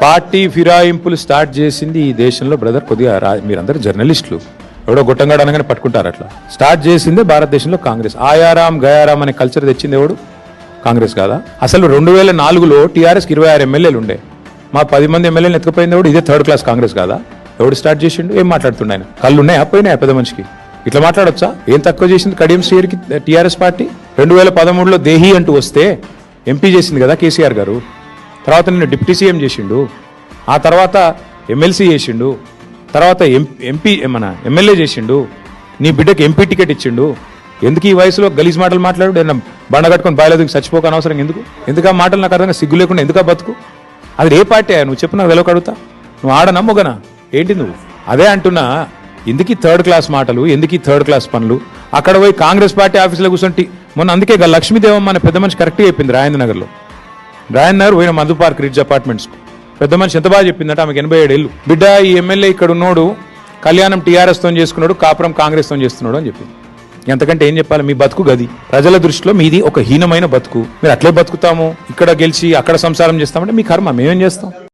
Party ఫిరాయింపులు start చేసింది ఈ దేశంలో బ్రదర్ కొద్దిగా మీరందరూ జర్నలిస్టులు ఎవడో గొట్టంగాడు అనగానే పట్టుకుంటారు. అట్లా స్టార్ట్ చేసిందే భారతదేశంలో కాంగ్రెస్. ఆయారాం గయారాం అనే కల్చర్ తెచ్చింది ఎవడు? కాంగ్రెస్ కాదా? అసలు 2004లో టీఆర్ఎస్కి 26 ఎమ్మెల్యేలు ఉండే, మా 10 మంది ఎమ్మెల్యేలు ఎత్తుకుపోయింది ఎవడు? ఇదే థర్డ్ క్లాస్ కాంగ్రెస్ కాదా? ఎవడు స్టార్ట్ చేసిండు? ఏం మాట్లాడుతుండే ఆయన? కళ్ళు ఉన్నాయా పోయినాయా పెద్ద మనిషికి? ఇట్లా మాట్లాడొచ్చా? ఏం తక్కువ చేసింది కడియం శ్రీయర్కి టీఆర్ఎస్ పార్టీ? 2013లో దేహి అంటూ వస్తే ఎంపీ చేసింది కదా కేసీఆర్ గారు. తర్వాత నిన్ను డిప్యూటీ సీఎం చేసిండు, ఆ తర్వాత ఎమ్మెల్సీ చేసిండు, తర్వాత ఎంపీ మన ఎమ్మెల్యే చేసిండు, నీ బిడ్డకి ఎంపీ టికెట్ ఇచ్చిండు. ఎందుకు ఈ వయసులో గలీజ్ మాటలు మాట్లాడు? బండ కట్టుకొని బాయలేదుకు చచ్చిపోక అనవసరం ఎందుకు ఆ మాటలు నాకు అర్థంగా సిగ్గు లేకుండా ఎందుకు బతుకు? అది ఏ పార్టీ? నువ్వు చెప్పు, నాకు వెలవ కడుగుతా. నువ్వు ఆడనా మొగనా ఏంటి నువ్వు? అదే అంటున్నా, ఎందుకు థర్డ్ క్లాస్ మాటలు, ఎందుకు థర్డ్ క్లాస్ పనులు? అక్కడ పోయి కాంగ్రెస్ పార్టీ ఆఫీసులో కూర్చుంటే మొన్న అందుకే లక్ష్మీదేవమ్మ అనే పెద్ద మనిషి కరెక్ట్గా చెప్పింది. రాజేంద్ర నగర్లో పోయిన మధు పార్క్ రిడ్జ్ అపార్ట్మెంట్స్ పెద్ద మనిషి ఎంత బాగా చెప్పిందంటే, ఆమెకు 87 ఏళ్ళు. బిడ్డ ఈ ఎమ్మెల్యే ఇక్కడ ఉన్నోడు కళ్యాణం టీఆర్ఎస్ తో చేసుకున్నాడు, కాపురం కాంగ్రెస్ తో చేస్తున్నాడు అని చెప్పింది. ఎంతకంటే ఏం చెప్పాలి? మీ బతుకు గది. ప్రజల దృష్టిలో మీది ఒక హీనమైన బతుకు. మీరు అట్లే బతుకుతాము, ఇక్కడ గెలిచి అక్కడ సంసారం చేస్తామంటే మీ కర్మ, మేమేం చేస్తాం?